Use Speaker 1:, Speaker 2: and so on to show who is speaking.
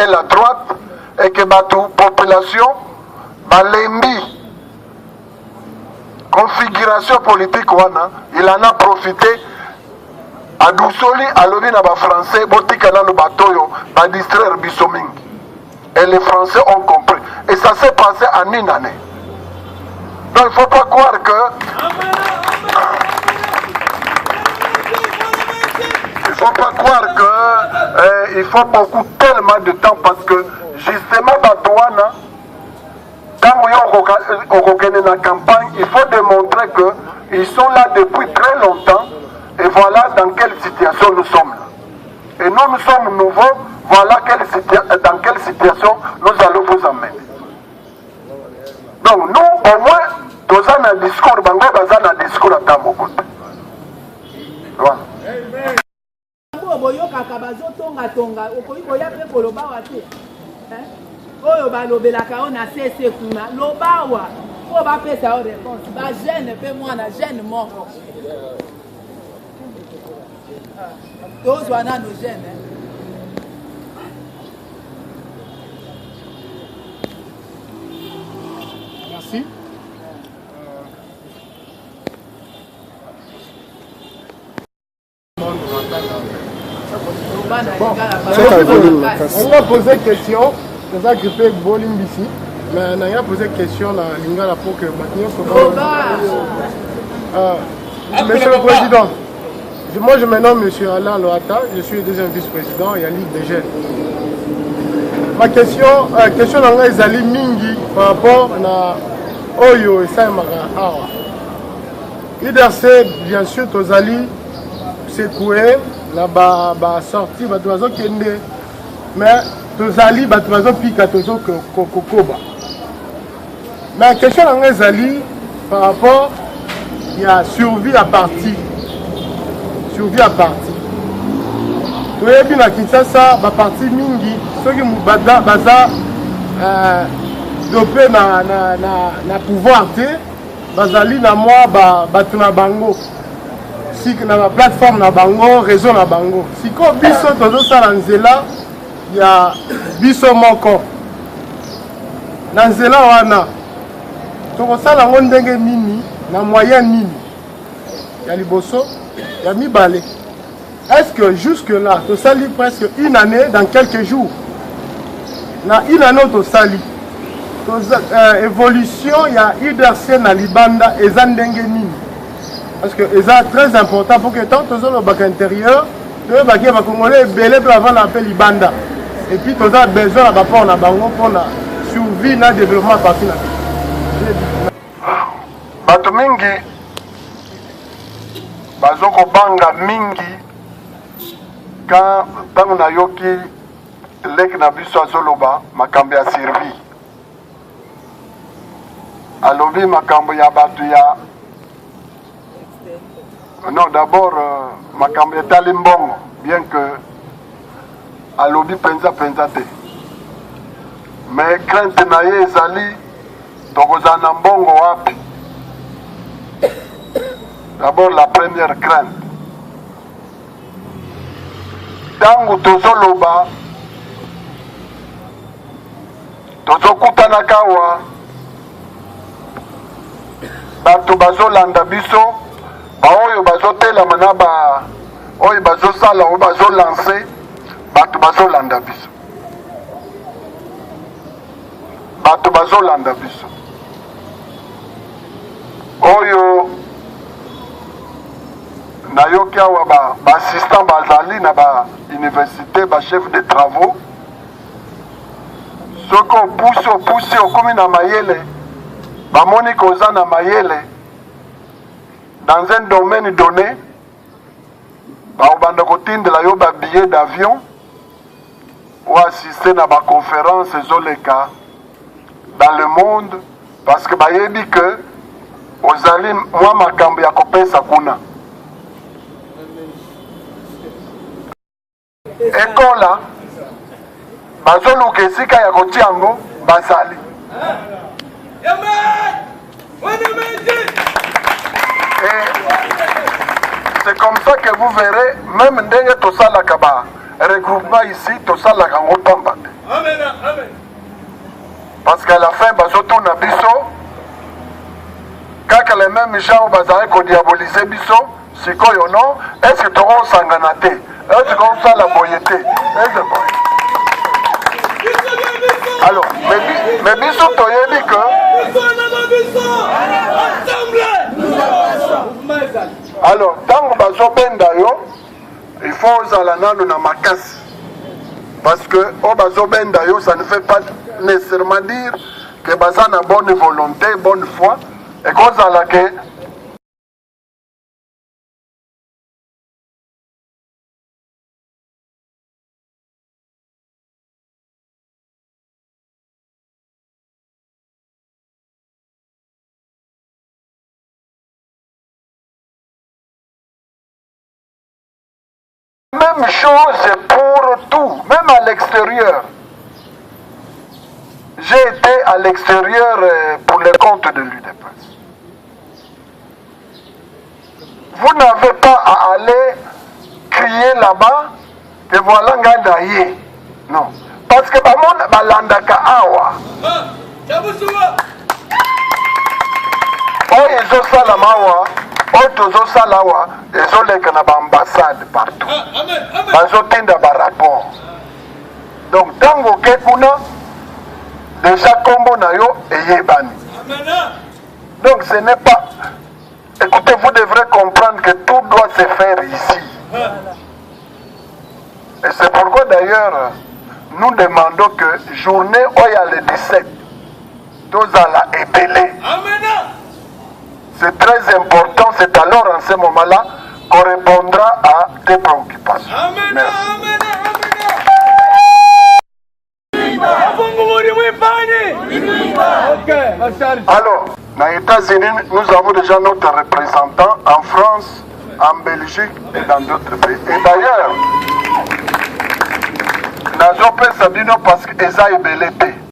Speaker 1: et la droite et que la population balembi configuration politique wana, il en a profité à Doussoli, à l'Obi na ba français, botika na no batoyo, ba distraire biso mingi. Et les Français ont compris. Et ça s'est passé en une année. Donc il ne faut pas croire que... Il ne faut pas croire que il faut beaucoup tellement de temps parce que justement Batouana, quand on est dans la campagne, il faut démontrer qu'ils sont là depuis très longtemps et voilà dans quelle situation nous sommes là. Et nous sommes nouveaux, voilà dans quelle situation nous allons vous emmener. Donc nous, au moins, nous avons un discours, nous avons un discours à Tamokot. Voilà.
Speaker 2: Oyo balobelaka on a cessé kuna lobawa po ba pesa o réponse ba jeune pe mwana jeune moko tous wana no jeune
Speaker 3: merci. On va poser question. C'est ça que je fais bowling ici. Mais on a posé question à Lingala pour que maintenant Monsieur le Président, moi je me nomme Monsieur Alain Loata, je suis le deuxième vice-président et la Ligue des jeunes. Ma question est Zali Mingi par rapport à Oyo et Saïmara Awa. IDRC, bien sûr, Tozali, secoué, là-bas, sorti, Batoazo Kende, mais Tozali, Batoazo Pika, Tozo Kokoba. Mais la question est Zali par rapport à survie à partie. Survie à partie. Tu as vu, Kinshasa, la partie Mingi, ceux qui ont baza dopé na pouvoir, bazali na moi, batuna bango. Si na plateforme na bango, réseau na bango. Si ko biso tozo salanzela, il y a biso moko. Nanzela wana. Toko sala ndenge nini na moyen nini. Ya liboso, ya mibale. Est-ce que jusque là, tu sali presque une année dans quelques jours? Na une année tu sali. Évolution, il y a IDRC na Libanda et Zandenge nini. Parce que c'est très important pour que tant que le bac intérieur, le bac congolais belé avant l'appel Libanda. Et puis tu as besoin de rapport na bango pour la survie na développement parti na.
Speaker 1: Bato mingi bazoko banga mingi quand tango na yoki lek na biso azoloba makambo ya servi. Alobi makambo ya batu ya non, d'abord, makambo ya talimbongo, bien que alobi penza te. Mais crainte na ye ezali tokozana mbongo wapi. D'abord la première crainte. Tango tozoloba tozokutana kawa bato bazolanda biso oyo bazotela manaba oyo bazosala oyo bazolanse bato bazolanda biso oyo nayoki awa baassistant bazali na bauniversité bachef de travaux soki opusi okomi na mayele bamoni koza na mayele dans un domaine donné, baobanda kotindela yo ba billet d'avion ou assister à ma conférence zoleka dans le monde parce que bayebi que ozali moi makambo ya kopesa kuna ekola bazoluka esika ya kotia yango bazali c'est comme ça que vous verrez, même ndenge tosala kaba regroupement ici, tout ça, la gango pamba.
Speaker 4: Amen, amen.
Speaker 1: Parce qu'à la fin, bazoto na biso, quand les mêmes gens vont diaboliser biso, c'est quoi yon nom? Est-ce que tu as sanganate? Est-ce qu'on sent la boyauté? Alors, mais biso, tu as dit que. Alors, tant que bazo benda yo, il faut zalanano na makasi. Parce que au bazo benda yo, ça ne fait pas nécessairement dire que baza na bonne volonté, bonne foi, et qu'on zala que même chose pour tout, même à l'extérieur. J'ai été à l'extérieur pour les comptes de l'UDPS. Vous n'avez pas à aller crier là-bas que voilà Ngandaye. Non. Parce que Bamon Balandaka Awa. Oh, ils ont ça là-bas. Otozo salawa, ils ont les ambassades partout. Ils ont des rapports. Donc, dans vos kekuna, déjà comme nayo et yebani. Donc, ce n'est pas. Écoutez, vous devrez comprendre que tout doit se faire ici. Et c'est pourquoi d'ailleurs, nous demandons que journée où il y a le 17, tous à la ébélé. C'est très important, c'est alors en ce moment-là qu'on répondra à tes préoccupations.
Speaker 4: Amen,
Speaker 1: Merci.
Speaker 4: amen, amen.
Speaker 1: Alors, dans les États-Unis, nous avons déjà notre représentant en France, en Belgique et dans d'autres pays. Et d'ailleurs, nous avons fait Sabino parce qu'ils ont ébélé.